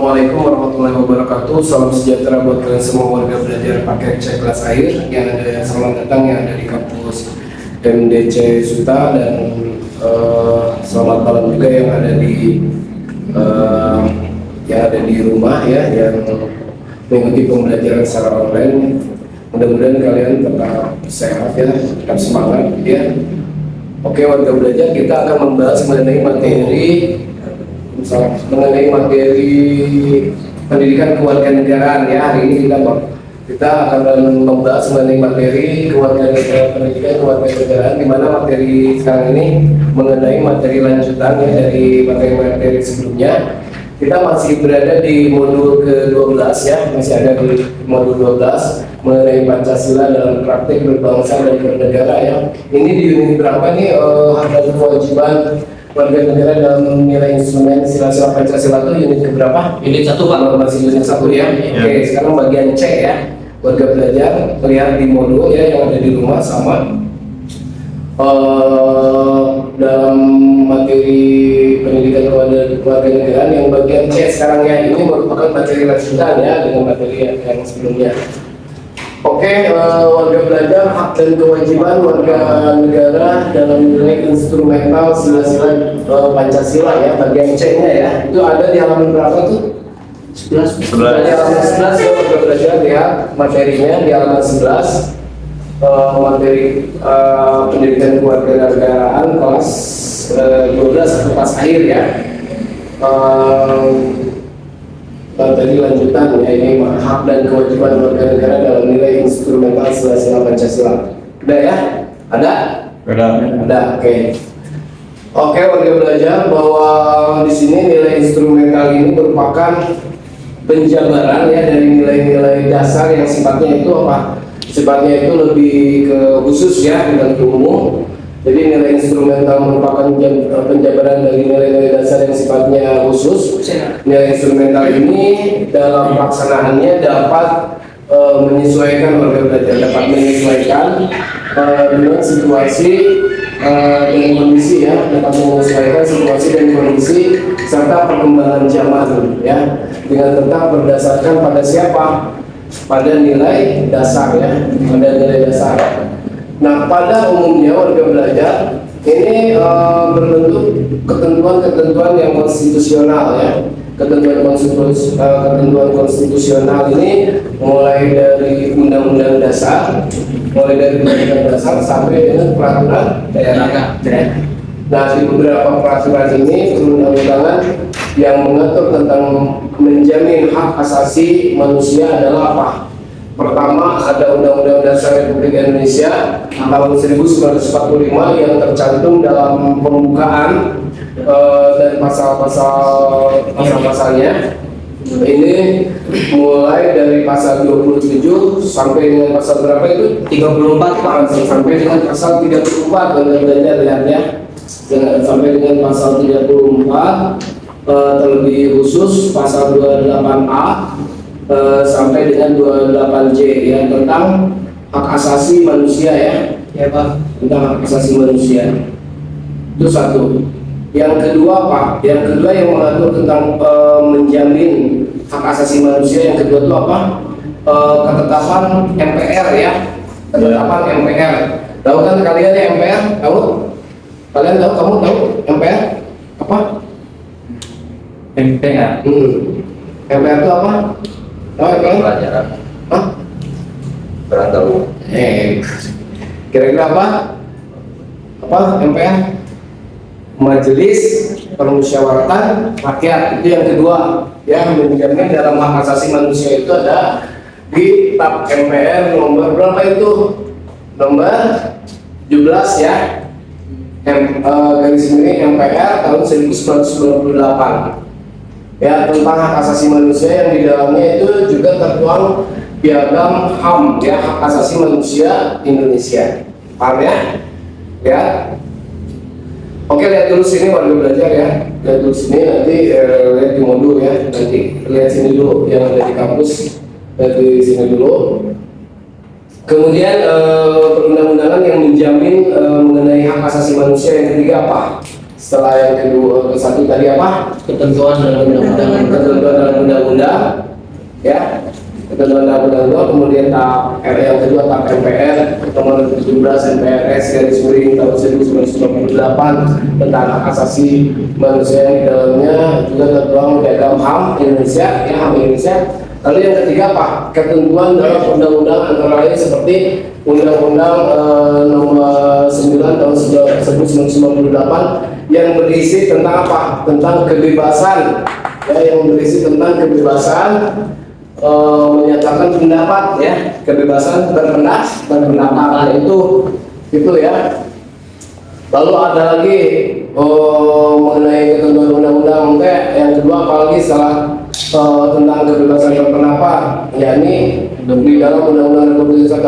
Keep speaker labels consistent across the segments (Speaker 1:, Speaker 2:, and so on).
Speaker 1: Assalamualaikum warahmatullahi wabarakatuh. Salam sejahtera buat kalian semua warga belajar paket cek kelas air yang ada. Selamat datang yang ada di kampus MDC Suta, dan selamat malam juga yang ada di rumah ya, yang mengikuti pembelajaran secara online. Mudah-mudahan kalian tetap sehat ya, tetap semangat ya. Oke warga belajar, kita akan membahas mengenai materi pendidikan kewarganegaraan ya. Hari ini kita akan membahas mengenai materi pendidikan kewarganegaraan, di mana materi sekarang ini mengenai materi lanjutan ya dari materi-materi sebelumnya. Kita masih berada di modul ke-12 ya, masih ada di modul 12 mengenai Pancasila dalam praktik berbangsa dan bernegara ya. Ini di unit berapa nih, hak dan kewajiban warga negara dalam nilai instrumen sila-sila Pancasila itu unit keberapa? Unit 1 Pak. Masih unit 1 ya. Oke, sekarang bagian C ya. Warga belajar lihat di modul ya yang ada di rumah sama dalam materi pendidikan kewarganegaraan yang bagian C sekarang ya, ini merupakan materi lanjutan ya dengan materi yang sebelumnya. Oke, warga belajar hak dan kewajiban warga negara dalam nilai instrumental sila-sila Pancasila ya, bagian C-nya ya. Itu ada di halaman berapa tuh? 11. Di halaman 11 ya, warga belajar lihat materinya di halaman 11. Materi pendidikan kewarganegaraan kelas 12 atau kelas akhir ya. Materi lanjutan ya, ini hak dan kewajiban warga negara dalam nilai instrumental sila-sila Pancasila. Udah ya? Ada? Ada. Oke. Oke, warga belajar bahwa di sini nilai instrumental ini merupakan penjabaran ya dari nilai-nilai dasar yang sifatnya itu apa? Sifatnya itu lebih ke khusus ya, bukan ke umum. Jadi nilai instrumental merupakan penjabaran dari nilai-nilai dasar yang sifatnya khusus. Nilai instrumental ini dalam pelaksanaannya dapat menyesuaikan warga belajar, dapat menyesuaikan dengan situasi dan kondisi ya, dapat menyesuaikan situasi dan kondisi serta perkembangan zaman ya, dengan tetap berdasarkan pada siapa? Pada nilai dasar ya, pada nilai dasar. Nah, pada umumnya warga belajar ini berbentuk ketentuan-ketentuan yang konstitusional ya. Ketentuan konstitusional ini mulai dari undang-undang dasar, sampai dengan peraturan daerah. Nah, di beberapa peraturan ini perundang-undangan yang mengatur tentang menjamin hak asasi manusia adalah apa? Pertama, ada Undang-Undang Dasar Republik Indonesia tahun 1945 yang tercantum dalam pembukaan dan pasal-pasalnya. Ini mulai dari pasal 27 sampai dengan pasal berapa itu? 34 sampai dengan pasal 34 dan lihat ya. Sampai dengan pasal 34, terlebih khusus pasal 28A sampai dengan 28J ya, tentang hak asasi manusia ya. Ya Pak, tentang hak asasi manusia. Itu satu. Yang kedua Pak, yang kedua yang mengatur tentang menjamin hak asasi manusia, yang kedua itu apa? Ketetapan MPR ya. Ketetapan MPR. Tahu kan kalian ya MPR? Tahu? Kalian tahu? Kamu tahu MPR? Apa?
Speaker 2: MPR.
Speaker 1: MPR itu apa? Tahu kan?
Speaker 2: Pelajaran.
Speaker 1: Hah?
Speaker 2: Kurang tahu.
Speaker 1: Kira-kira apa? Apa MPR? Majelis Permusyawaratan Rakyat. Itu yang kedua. Yang menjamin dalam hak asasi manusia itu ada di tab MPR nomor berapa itu? Nomor 17 ya. Garis miring MPR tahun 1998 ya, tentang hak asasi manusia, yang di dalamnya itu juga tertuang piagam HAM ya, hak asasi manusia Indonesia. Paham ya? Ya. Oke, lihat dulu sini warga belajar ya. Lihat dulu sini, nanti lihat di modul ya. Nanti lihat sini dulu yang ada di kampus. Lihat di sini dulu. Kemudian perundang-undangan yang menjamin mengenai hak asasi manusia yang ketiga apa? Setelah yang kedua, satu tadi apa?
Speaker 3: Ketentuan dalam undang-undang.
Speaker 1: Ketentuan dalam undang-undang, ya. Ketentuan dalam undang-undang, kemudian tahap yang kedua tahap MPR nomor 17 MPRS garis miring tahun 1998 tentang hak asasi manusia yang di dalamnya juga tertuang di dalam HAM Indonesia, ya HAM Indonesia. Lalu yang ketiga apa? Ketentuan dalam undang-undang antara lain seperti Undang-Undang nomor 9 tahun 1998 yang berisi tentang apa? Tentang kebebasan, ya, yang berisi tentang kebebasan menyatakan pendapat, ya, kebebasan berpendapat itu ya. Lalu ada lagi mengenai ketentuan undang-undang yang kedua apalagi setelah tentang kebebasan berpendapat, yakni di dalam Undang-Undang Republik Indonesia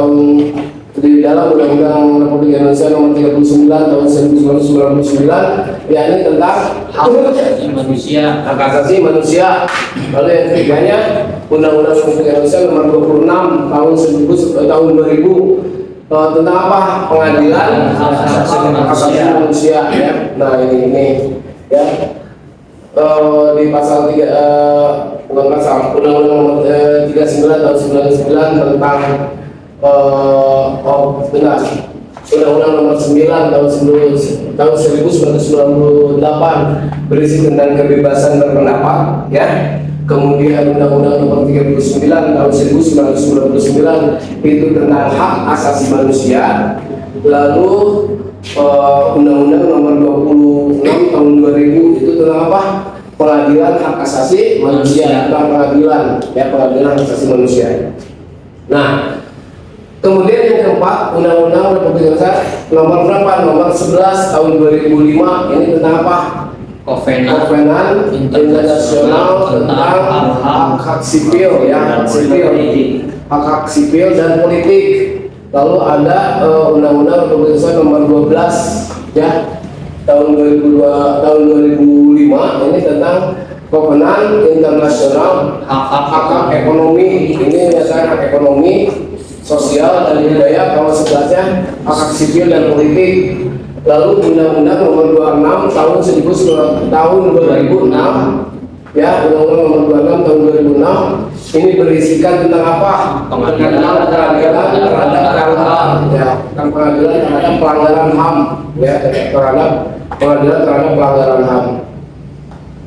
Speaker 1: Republik Indonesia nomor 39 tahun 1999, yakni tentang hak
Speaker 3: asasi manusia.
Speaker 1: hak asasi manusia. Lalu yang ketiganya Undang-Undang Republik Indonesia nomor 26 tahun 2000 tentang apa? Pengadilan hak asasi manusia, ya. Nah ini ya. Di pasal 3 Undang-Undang nomor 39 tahun 99 tentang Undang-Undang nomor 9 tahun 1998 berisi tentang kebebasan berpendapat, ya. Kemudian Undang-Undang nomor 39 tahun 1999 itu tentang hak asasi manusia. Lalu Undang-Undang nomor 26 tahun 2000 itu tentang apa? Pengadilan hak asasi manusia, tentang pengadilan, ya, pengadilan hak asasi manusia. Nah, kemudian yang keempat Undang-Undang Republik Indonesia nomor berapa? Nomor 11 tahun 2005 ini tentang apa? Kovenan Internasional tentang hak sipil, ya, hak sipil dan politik. Lalu ada Undang-Undang Republik Indonesia nomor 12, ya, tahun 2005 ini tentang Kovenan Internasional hak ekonomi. Ini biasanya hak ekonomi, sosial dan budaya. Kalau sebelahnya hak sipil dan politik. Lalu Undang-Undang nomor 26 tahun 2006, ya, Undang-Undang nomor 26 tahun 2006 ini berisikan tentang apa? Pengadilan terhadap ya, pengadilan terhadap pelanggaran HAM, ya, terhadap pengadilan terhadap pelanggaran HAM,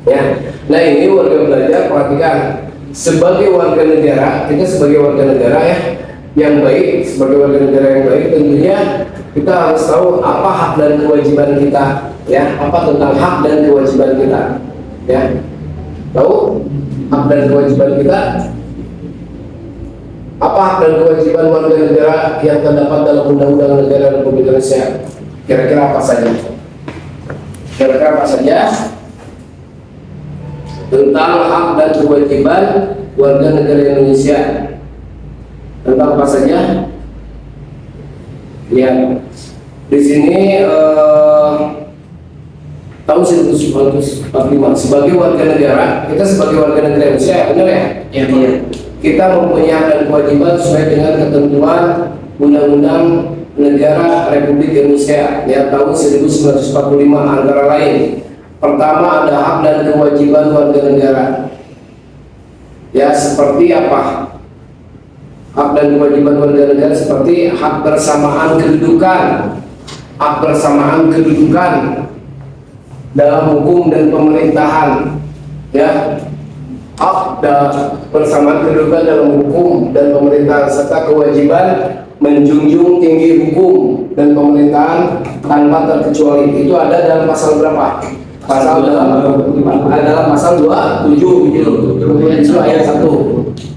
Speaker 1: ya. Nah ini warga belajar, perhatikan, sebagai warga negara, kita sebagai warga negara, ya, yang baik, sebagai warga negara yang baik tentunya kita harus tahu apa hak dan kewajiban kita, ya, apa tentang hak dan kewajiban kita, ya. Tahu hak dan kewajiban kita? Apa hak dan kewajiban warga negara yang terdapat dalam Undang-Undang Negara Republik Indonesia? Kira-kira apa saja? Kira-kira apa saja? Tentang hak dan kewajiban warga negara Indonesia. Tentang apa saja? Ya, di sini tahun 1945 sebagai warga negara, kita sebagai warga negara Indonesia, benar ya?
Speaker 3: Ya,
Speaker 1: kita mempunyai hak dan kewajiban sesuai dengan ketentuan Undang-Undang Negara Republik Indonesia, ya, tahun 1945 antara lain. Pertama ada hak dan kewajiban warga negara, ya, seperti apa? Hak dan kewajiban warga negara seperti hak bersamaan kedudukan, dalam hukum dan pemerintahan, ya, hak dan bersamaan kedudukan dalam hukum dan pemerintahan serta kewajiban menjunjung tinggi hukum dan pemerintahan tanpa terkecuali. Itu ada dalam pasal berapa? Dalam pasal 27 ayat 1.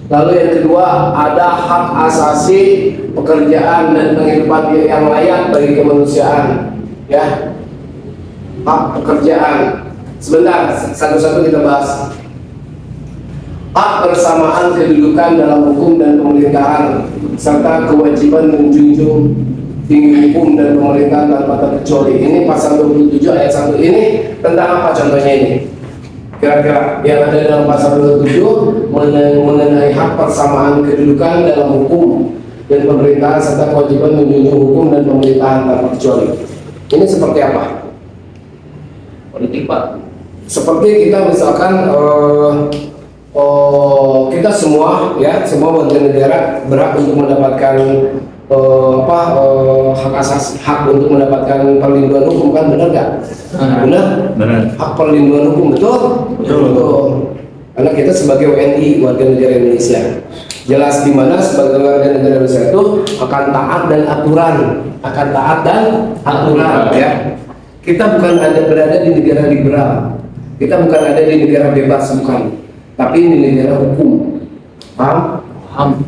Speaker 1: Lalu yang kedua ada hak asasi pekerjaan dan penghidupan yang layak bagi kemanusiaan, ya, hak pekerjaan. Sebentar, satu-satu kita bahas. Hak bersamaan kedudukan dalam hukum dan pemerintahan serta kewajiban menjunjung tinggi hukum dan pemerintahan tanpa terkecuali. Ini pasal 27 ayat 1 ini tentang apa contohnya ini? Kira-kira yang ada dalam pasal 27 mengenai hak persamaan kedudukan dalam hukum dan pemerintahan serta kewajiban menjunjung hukum dan pemerintahan tanpa terkecuali. Ini seperti apa?
Speaker 3: Politik Pak.
Speaker 1: Seperti kita misalkan kita semua ya, semua warga negara berhak untuk mendapatkan hak asasi, hak untuk mendapatkan perlindungan hukum, kan benar nggak? Benar. Hak perlindungan hukum, betul? Betul. Karena kita sebagai WNI, warga negara Indonesia, jelas di mana sebagai warga negara Indonesia itu akan taat dan aturan, ya. Kita bukan berada di negara liberal, kita bukan ada di negara bebas, bukan, tapi di negara hukum. Paham?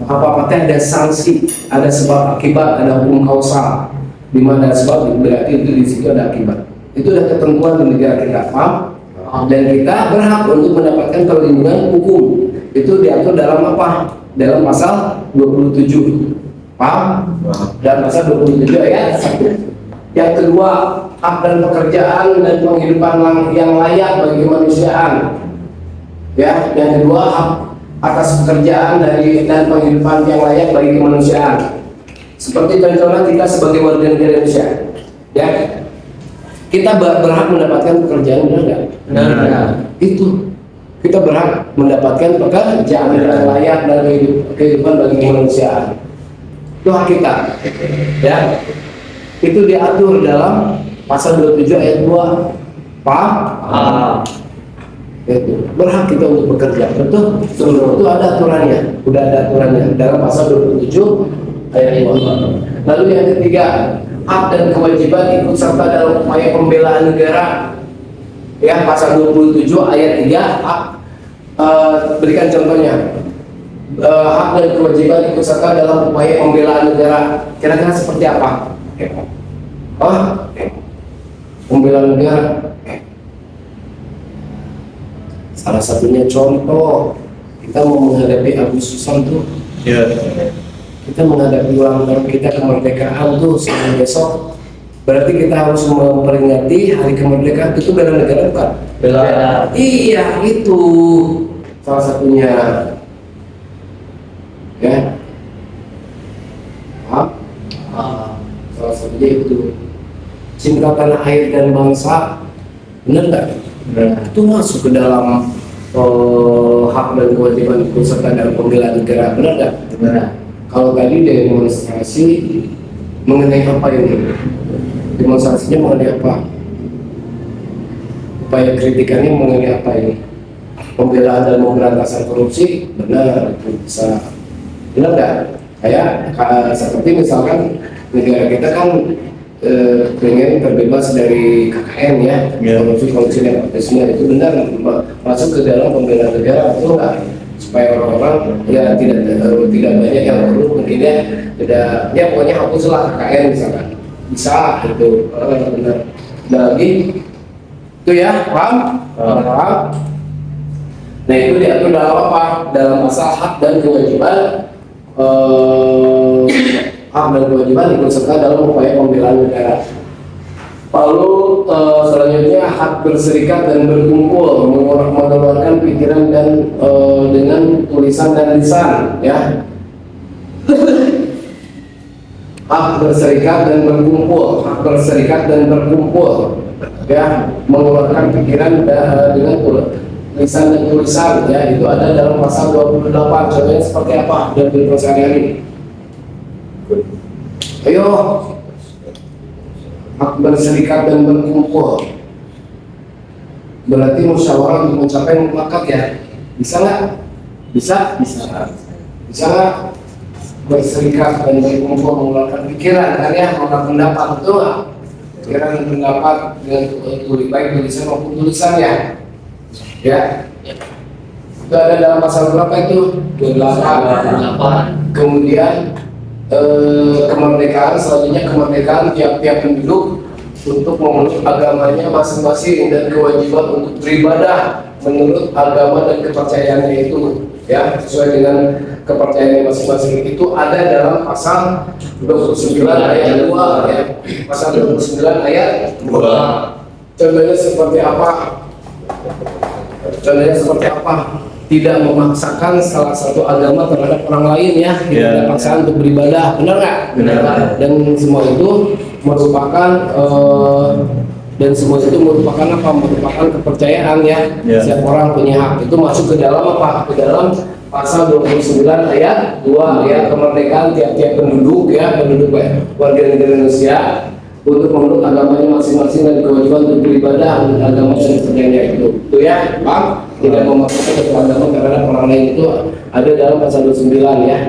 Speaker 1: Apa-apa ada sanksi, ada sebab akibat, ada hukum kausal. Di mana sebab berarti itu di situ ada akibat. Itu adalah ketentuan di negara kita, paham? Dan kita berhak untuk mendapatkan perlindungan hukum. Itu diatur dalam apa? Dalam pasal 27. Paham? Dalam pasal 27 ayat 1. Yang kedua, hak dan pekerjaan dan penghidupan yang layak bagi kemanusiaan. Ya, yang kedua, hak atas pekerjaan dan penghidupan yang layak bagi kemanusiaan. Seperti contohnya kita sebagai warga negara Indonesia, ya, kita berhak mendapatkan pekerjaan, benar nggak? Benar. Itu kita berhak mendapatkan pekerjaan yang layak dan kehidupan bagi kemanusiaan. Itu hak kita, ya. Itu diatur dalam pasal 27 ayat 2. Paham? Itu berhak kita untuk bekerja, betul? Itu ada aturannya, udah ada aturannya dalam pasal 27 ayat 2. Lalu yang ketiga, hak dan kewajiban ikut serta dalam upaya pembelaan negara. Ya, pasal 27 ayat 3, hak, berikan contohnya. Hak dan kewajiban ikut serta dalam upaya pembelaan negara. Kira-kira seperti apa? Pembelaan negara. Salah satunya contoh, kita mau menghadapi Agustusan tuh, ya. Kita menghadapi ulang tahun kita kemerdekaan tuh sekarang besok. Berarti kita harus memperingati hari kemerdekaan. Itu bela negara bukan? Bela. Iya, itu salah satunya. Ya. Paham? Salah satunya itu cinta tanah air dan bangsa. Benar nggak? Itu masuk ke dalam hak dan kewajiban ikut serta dalam pembelaan negara, benar nggak? Benar. Kalau tadi demonstrasi mengenai apa ini? Demonstrasinya mengenai apa? Upaya kritikannya mengenai apa ini? Pembelaan dan pemberantasan korupsi, benar, itu bisa. Benar nggak? Kayak seperti misalkan negara kita kan pengen terbebas dari KKN, ya, korupsi dan nepotisme, itu benar masuk ke dalam pembelaan negara, betul nggak? Supaya orang-orang ya tidak banyak yang korup, mungkin ya tidak, ya pokoknya hapuslah KKN misalkan, bisa itu benar. Lagi itu ya, paham? Paham? Nah, itu diatur dalam apa? Dalam pasal hak dan kewajiban, hak dan kewajiban ikut serta dalam upaya pembelaan negara. Lalu selanjutnya hak berserikat dan berkumpul, mengeluarkan pikiran dan dengan tulisan dan lisan, ya. Hak berserikat dan berkumpul, ya, mengeluarkan pikiran dengan lisan dan tulisan, ya, itu ada dalam pasal 28. Contohnya seperti apa dalam kehidupan sehari-hari? Ayo, hak berserikat dan berkumpul berarti musyawarah untuk mencapai mufakat, ya. Bisa nggak? Bisa nggak? Berserikat dan berkumpul mengeluarkan pikiran, kan, ya, mengeluarkan pendapat, betul nggak? Pikiran dan pendapat dengan baik tulisan maupun tulisan, ya. Itu ada dalam pasal berapa itu? 28. Kemudian kemerdekaan, selanjutnya kemerdekaan tiap-tiap penduduk untuk memeluk agamanya masing-masing dan kewajiban untuk beribadah menurut agama dan kepercayaannya itu, ya, sesuai dengan kepercayaannya masing-masing. Itu ada dalam pasal 29 ayat 2, ya. Pasal 29 ayat 2. Contohnya seperti apa? Tidak memaksakan salah satu agama terhadap orang lain, ya. Tidak ada paksaan untuk beribadah, benar nggak? Benar. Dan semua itu merupakan dan semua itu merupakan apa? Merupakan kepercayaan ya. Setiap orang punya hak. Itu masuk ke dalam apa? Ke dalam pasal 29 ayat 2 ya, kemerdekaan tiap-tiap penduduk ya, penduduk warga negara Indonesia untuk memeluk agamanya masing-masing dan kewajiban untuk beribadah menurut agama dan sebagainya itu ya, Pak. Tidak memaksakan satu agama terhadap orang lain itu ada dalam pasal 29 ya.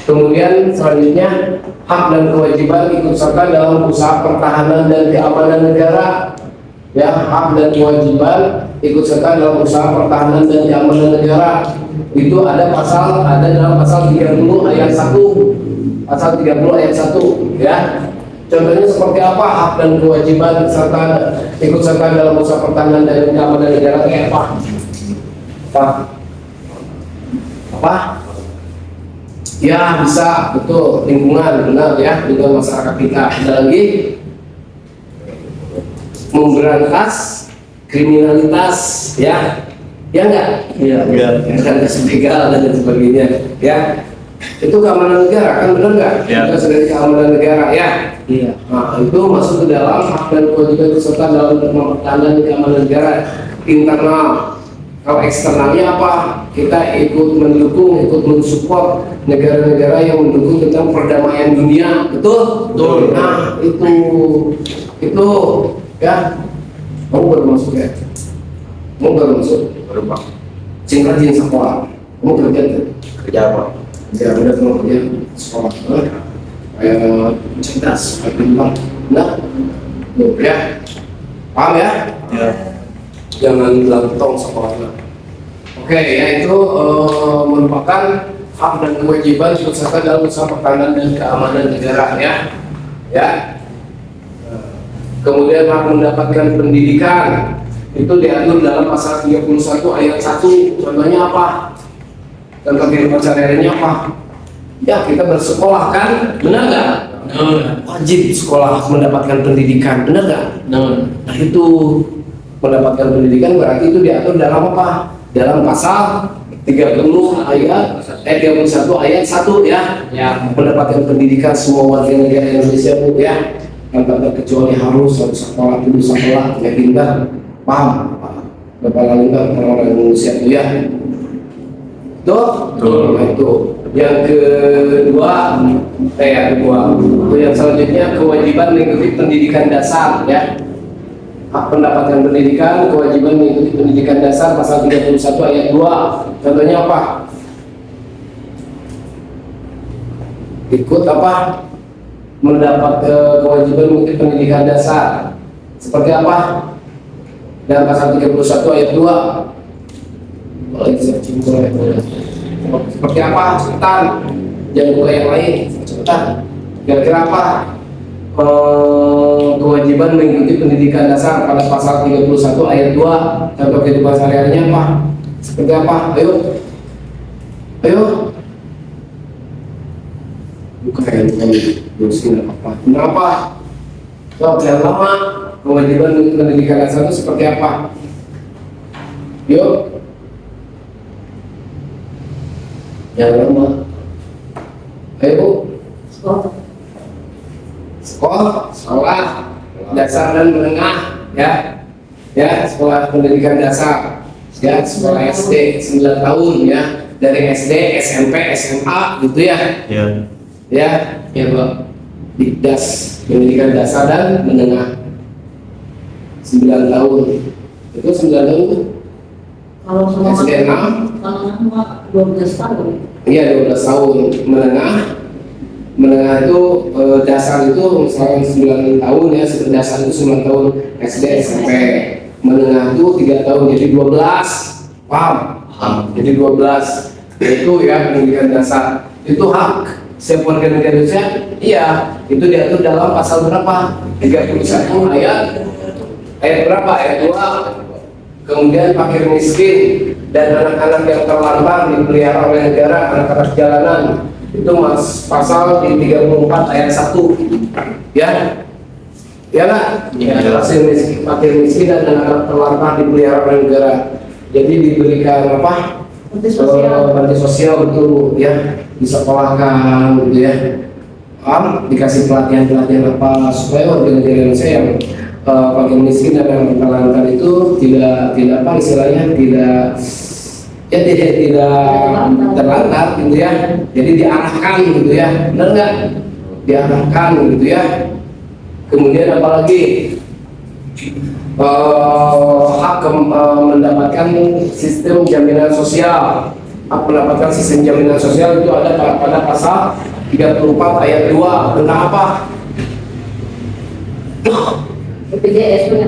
Speaker 1: Kemudian selanjutnya hak dan kewajiban ikut serta dalam usaha pertahanan dan keamanan negara. Ya, hak dan kewajiban ikut serta dalam usaha pertahanan dan keamanan negara. Itu ada dalam pasal 30 ayat 1. Pasal 30 ayat 1 ya. Contohnya seperti apa hak dan kewajiban ikut serta dalam usaha pertahanan dan keamanan negara kayak apa? Apa? Ya bisa, betul, lingkungan, benar ya, lingkungan masyarakat kita. Ada lagi memberantas kriminalitas ya enggak? Iya. Memberantas begal dan sebagainya ya. Itu keamanan negara kan, benar nggak? Itu dari keamanan negara ya. Iya. Nah itu masuk ke dalam hak dan kewajiban serta dalam pertahanan keamanan negara internal. Kalau eksternalnya apa? Kita ikut mendukung, ikut mensupport negara-negara yang mendukung tentang perdamaian dunia, betul? Betul. Nah itu ya. Kamu baru masuk ya? Kamu baru masuk?
Speaker 2: Baru Pak.
Speaker 1: Sing rajin sekolah. Kamu kerja tuh?
Speaker 2: Kerja apa?
Speaker 1: Ya udah kalau kerja sekolah. Kayak cerdas, pintar. Nah, ya. Paham ya?
Speaker 2: Ya.
Speaker 1: Jangan bilang tong sekolahnya. Oke, ya itu merupakan hak dan kewajiban ikut serta dalam usaha pertahanan dan keamanan negara ya. Ya. Kemudian hak mendapatkan pendidikan itu diatur dalam pasal 31 ayat 1. Contohnya apa? Tentang kehidupan sehari-harinya apa? Ya kita bersekolah kan, benar nggak? Wajib sekolah mendapatkan pendidikan, benar nggak? Nah itu mendapatkan pendidikan berarti itu diatur dalam apa? Dalam pasal 31 ayat 1 ya. Ya, mendapatkan pendidikan semua warga negara Indonesia Bu ya. Tanpa terkecuali harus sekolah dulu sekolah ya pintar. Paham? Bapak Lalintar orang-orang Indonesia itu ya. Tuh. Nah, itu. Yang kedua, itu yang selanjutnya kewajiban mengikuti pendidikan dasar ya. Hak mendapatkan pendidikan, kewajiban mengikuti pendidikan dasar pasal 31 ayat 2. Contohnya apa? Ikut apa? Mendapat kewajiban mengikuti pendidikan dasar. Seperti apa? Dalam pasal 31 ayat 2. Seperti apa? Cepetan. Jangan lupa yang lain. Cepetan. Kira-kira apa? Kewajiban mengikuti pendidikan dasar pada pasal 31 ayat 2. Contoh kehidupan sehari-harinya apa? Seperti apa? Ayo. Bukan dosen apa? Kenapa? Jawab yang lama. Kewajiban mengikuti pendidikan dasar itu seperti apa? Yuk. Yang lama. Ayo. Sekolah dasar dan menengah ya sekolah pendidikan dasar ya, sekolah SD 9 tahun ya, dari SD, SMP, SMA gitu ya Pak. Dikdas pendidikan dasar dan menengah 9 tahun itu 9 tahun tuh.
Speaker 4: Kalau semua
Speaker 1: SD 6
Speaker 4: kalau 12 tahun.
Speaker 1: Iya 12 tahun. Menengah itu dasar itu misalnya 9 tahun ya, dasar itu 9 tahun SD SMP. Menengah itu 3 tahun jadi 12. Paham? Jadi 12 itu ya pendidikan dasar. Itu hak setiap warga negara Indonesia. Iya, itu diatur dalam pasal berapa? 31 ayat berapa? Ayat 2. Kemudian fakir miskin dan anak-anak yang terlantar dipelihara oleh negara, anak-anak jalanan itu pasal di 34 ayat 1 ya nggak? Fakir miskin dan anak-anak terlantar dipelihara oleh negara, jadi diberikan apa? Panti sosial betul ya, disekolahkan gitu ya, dikasih pelatihan apa supaya warga negara Indonesia yang fakir miskin dan yang terlantar itu tidak apa istilahnya tidak terlantar gitu ya. Jadi diarahkan gitu ya, benar nggak? Diarahkan gitu ya. Kemudian apalagi hak mendapatkan sistem jaminan sosial. Hak mendapatkan sistem jaminan sosial itu ada pada pasal 34 ayat 2 tentang apa?
Speaker 4: BPJS punya.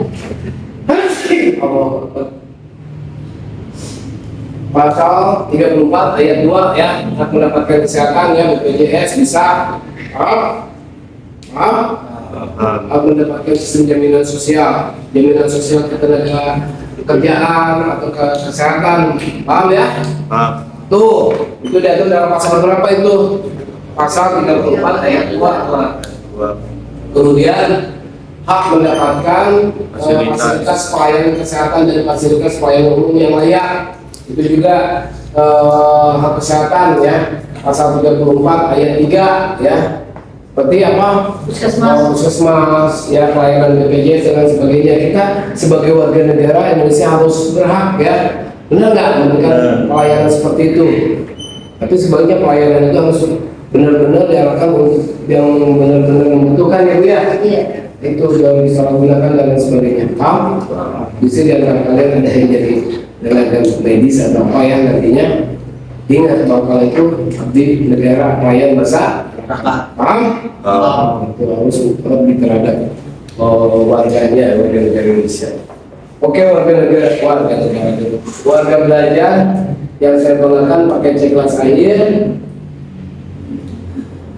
Speaker 1: Pasal 34 ayat 2 ya, hak mendapatkan kesehatan ya, BPJS bisa hak mendapatkan sistem jaminan sosial ketenaga kerjaan atau kesehatan, paham ya? Tuh, itu diatur dalam pasal berapa itu? Pasal 34 ayat 2. Kemudian hak mendapatkan fasilitas pelayanan kesehatan dan fasilitas pelayanan umum yang layak, itu juga hak kesehatan ya, pasal 34 ayat 3 ya. Seperti apa? Puskesmas ya, pelayanan BPJS dan lain sebagainya. Kita sebagai warga negara Indonesia harus berhak ya, benar nggak memberikan pelayanan seperti itu. Tapi sebaliknya pelayanan itu harus benar-benar diarahkan untuk yang benar-benar membutuhkan ya Bu ya.
Speaker 4: Iya.
Speaker 1: Itu jangan disalahgunakan dan lain sebagainya. Paham? Bisa di antara kalian ada yang jadi tenaga medis atau apa yang nantinya ingat bahwa kalian itu di negara pelayan masa paham? Itu harus lebih terhadap warganya, warga negara Indonesia. Oke, warga belajar yang saya banggakan pakai C kelas akhir.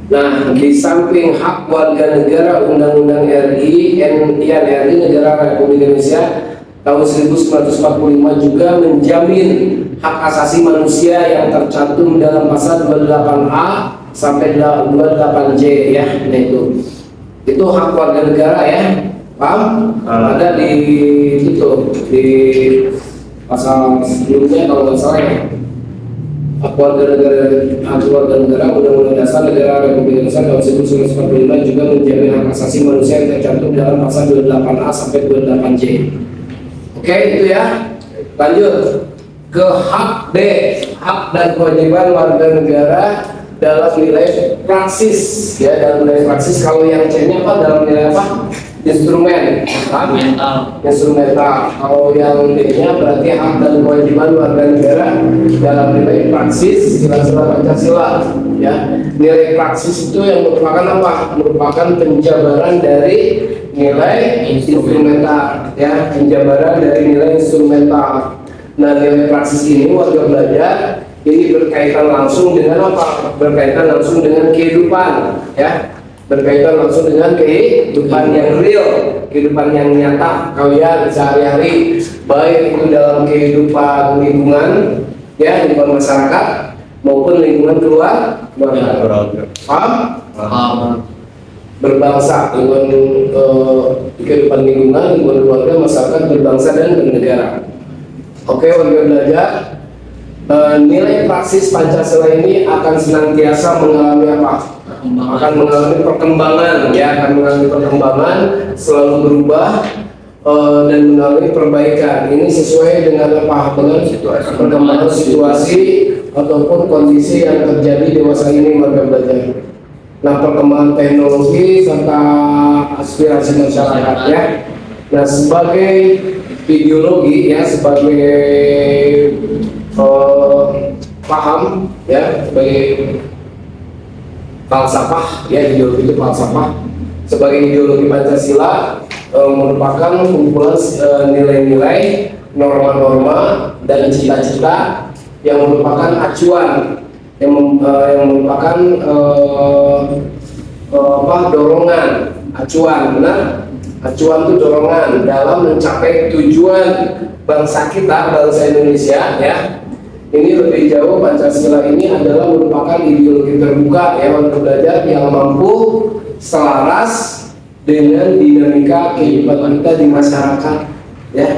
Speaker 1: Nah, di samping hak warga negara Undang-Undang RI Negara Republik Indonesia tahun 1945 juga menjamin hak asasi manusia yang tercantum dalam pasal 28A sampai 28J ya. Nah itu hak warga negara ya, paham? Ada di di pasal sebelumnya kalau nggak salah ya. Hak warga negara Undang-Undang Dasar Negara Republik Indonesia tahun 1945 juga menjamin hak asasi manusia yang tercantum dalam pasal 28A sampai 28J. Oke, itu ya. Lanjut ke hak D, hak dan kewajiban warga negara dalam nilai praksis ya, dalam nilai praksis. Kalau yang C-nya apa? Dalam nilai apa? Instrumental. Kalau yang D-nya berarti hak dan kewajiban warga negara dalam nilai praksis sila-sila Pancasila ya. Nilai praksis itu yang merupakan apa? Merupakan penjabaran dari nilai instrumental ya, penjabaran dari nilai instrumental. Nah, nilai praksis ini warga belajar ini berkaitan langsung dengan apa? Berkaitan langsung dengan kehidupan ya. Berkaitan langsung dengan kehidupan yang real, kehidupan yang nyata kalian sehari-hari, baik itu dalam kehidupan lingkungan ya, lingkungan masyarakat maupun lingkungan keluarga. Paham? Berbangsa, kehidupan lingkungan keluarga, masyarakat, berbangsa dan bernegara. Oke, warga belajar, nilai praksis Pancasila ini akan senantiasa mengalami apa? Akan mengalami perkembangan ya, akan mengalami perkembangan, selalu berubah dan mengalami perbaikan. Ini sesuai dengan apa? Dengan perkembangan situasi ataupun kondisi yang terjadi di masa ini, warga belajar. Nah, perkembangan teknologi serta aspirasi masyarakat ya. Nah, sebagai ideologi ya, sebagai paham ya, sebagai falsafah ya, ideologi itu falsafah. Sebagai ideologi Pancasila merupakan kumpulan nilai-nilai, norma-norma dan cita-cita yang merupakan acuan, yang merupakan dorongan, acuan. Benar? Acuan itu dorongan dalam mencapai tujuan bangsa kita, bangsa Indonesia ya. Ini lebih jauh, Pancasila ini adalah merupakan ideologi terbuka ya, untuk belajar yang mampu selaras dengan dinamika kehidupan kita di masyarakat ya,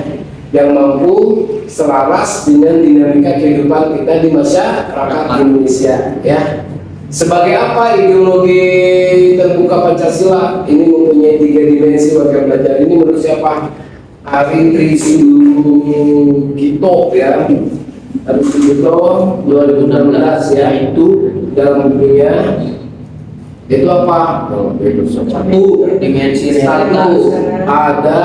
Speaker 1: yang mampu selaras dengan dinamika kehidupan kita di masyarakat Indonesia ya. Sebagai apa ideologi terbuka Pramuka Pancasila ini mempunyai 3 dimensi warga belajar. Ini menurut siapa? Ari Trisugito ya. Ari Trisugito 2016 ya, itu dalam bukunya itu apa?
Speaker 3: Satu, dimensi realitas.
Speaker 1: Ada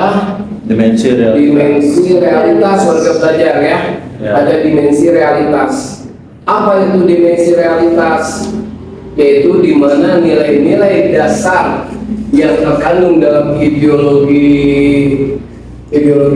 Speaker 2: Dimensi
Speaker 1: dimensi realitas warga belajar ya. Ada dimensi realitas. Apa itu dimensi realitas? Yaitu di mana nilai-nilai dasar yang terkandung dalam ideologi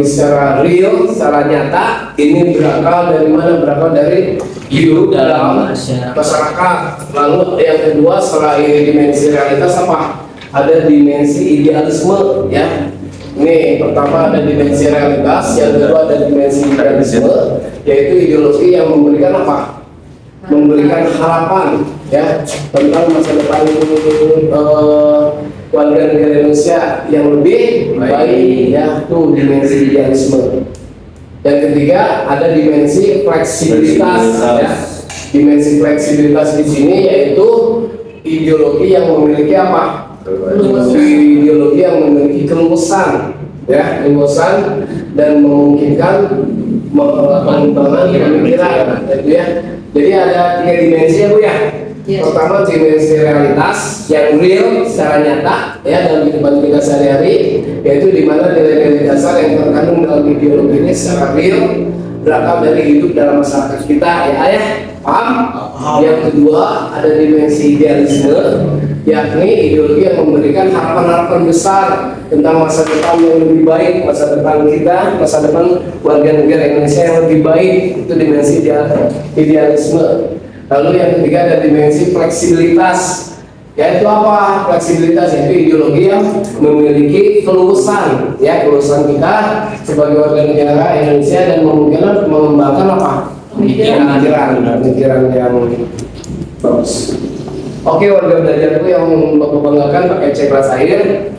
Speaker 1: secara real, secara nyata, ini berasal dari mana? Berasal dari hidup dalam masyarakat. Lalu yang kedua selain dimensi realitas apa? Ada dimensi idealisme ya. Ini pertama ada dimensi realitas, yang kedua ada dimensi idealisme, yaitu ideologi yang memberikan apa? Memberikan harapan ya tentang masa depan warga negara Indonesia yang lebih baik ya, itu dimensi idealisme. Yang ketiga ada dimensi fleksibilitas ya. Dimensi fleksibilitas di sini yaitu ideologi yang memiliki apa? Ideologi yang memiliki keluasan ya, keluasan dan memungkinkan pengembangan pemikiran gitu ya. Jadi ada 3 dimensi ya Bu ya. Pertama dimensi realitas yang real secara nyata ya dalam kehidupan kita sehari-hari, yaitu di mana nilai-nilai dasar yang terkandung dalam ideologi ini secara real berasal dari hidup dalam masyarakat kita ya. Paham? Yang kedua ada dimensi idealisme, yakni ideologi yang memberikan harapan-harapan besar tentang masa depan yang lebih baik, masa depan kita, masa depan warga negara Indonesia yang lebih baik, itu dimensi idealisme. Lalu yang ketiga ada dimensi fleksibilitas, yaitu apa? Fleksibilitas yaitu ideologi yang memiliki keluasan ya, keluasan kita sebagai warga negara Indonesia dan memungkinkan mengembangkan apa? Pemikiran yang bagus. Oke, warga belajarku yang membanggakan pakai C kelas akhir.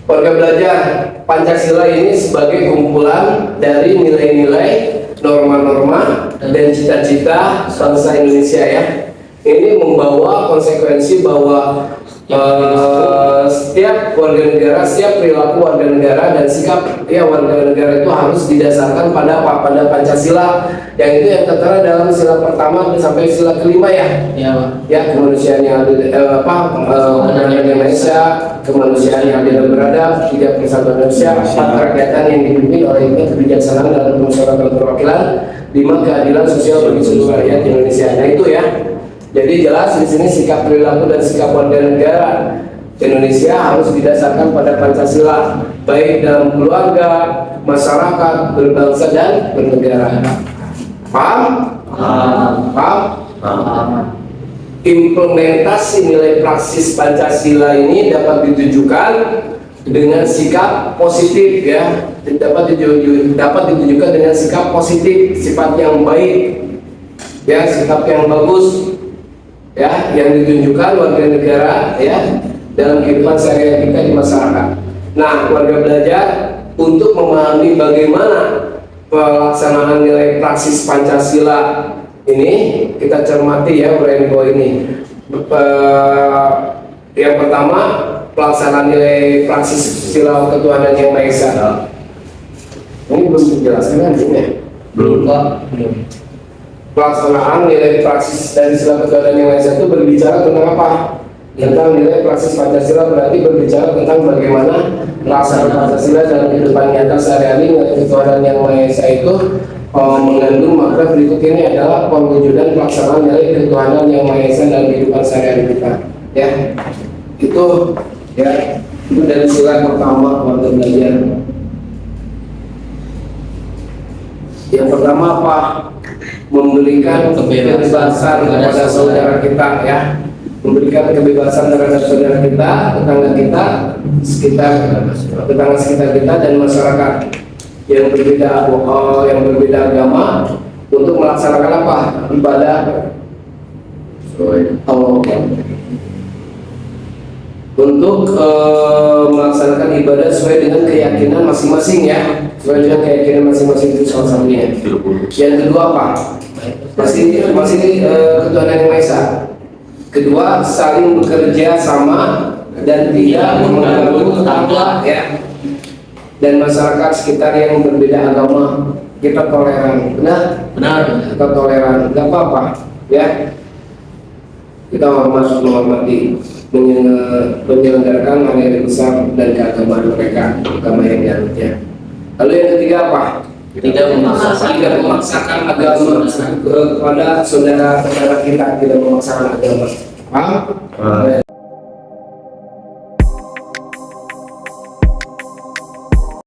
Speaker 1: Warga belajar, Pancasila ini sebagai kumpulan dari nilai-nilai, norma-norma, dan cita-cita bangsa Indonesia ya. Ini membawa konsekuensi bahwa setiap warga negara, setiap perilaku warga negara dan sikap ya warga negara itu harus didasarkan pada apa? Pada Pancasila, yang itu yang tertera dalam sila pertama sampai sila kelima ya. Ya, kemanusiaan yang adil, Indonesia, kemanusiaan yang adil dan beradab, 3 persatuan Indonesia, 4 kerakyatan yang dipimpin oleh kebijaksanaan dalam permusyawaratan perwakilan, 5 keadilan sosial bagi seluruh rakyat Indonesia. Nah itu ya. Jadi jelas di sini sikap perilaku dan sikap warga negara Indonesia harus didasarkan pada Pancasila, baik dalam keluarga, masyarakat, berbangsa dan bernegara. Paham? Paham? Implementasi nilai praksis Pancasila ini dapat ditujukan dengan sikap positif ya, dapat ditunjukkan dengan sikap positif, sifat yang baik ya, sikap yang bagus ya, yang ditunjukkan warga negara ya dalam kehidupan sehari-hari kita di masyarakat. Nah, warga belajar untuk memahami bagaimana pelaksanaan nilai praksis Pancasila ini, kita cermati ya uraian ini. Yang pertama, pelaksanaan nilai praksis sila ketuhanan yang Maha Esa. Ini belum dijelaskan kan ya?
Speaker 3: Belum Pak, belum.
Speaker 1: Pelaksanaan nilai praksis dari sila ketuhanan yang Maha Esa itu berbicara tentang apa? Tentang nilai praksis Pancasila, berarti berbicara tentang bagaimana pelaksanaan Pancasila dalam kehidupan nyata sehari-hari. Nilai ketuhanan yang Maha Esa itu mengandung makna berikut ini adalah pewujudan pelaksanaan nilai ketuhanan yang Maha Esa dalam kehidupan sehari-hari kita. Ya, itu dari sila pertama warga belajar. Yang pertama apa? Memberikan kebebasan kepada saudara kita ya, memberikan kebebasan terhadap saudara kita, tetangga kita, tetangga sekitar kita dan masyarakat yang berbeda agama untuk melaksanakan apa? Ibadah Allah. Untuk melaksanakan ibadah sesuai dengan keyakinan masing-masing ya, sesuai dengan keyakinan masing-masing itu salah satunya. Yang kedua apa? Masih ketuhanan yang Maha Esa. Kedua, saling bekerja sama dan tidak mengganggu tetangga ya. Dan masyarakat sekitar yang berbeda agama kita toleran, benar? Kita toleran, nggak apa-apa ya. Kita menghormati, menyelenggarakan hari besar dan keagamaan mereka, agama yang dianutnya. Lalu yang ketiga apa?
Speaker 3: Tidak
Speaker 1: memaksakan agama kepada saudara-saudara kita, tidak memaksakan agama. Paham?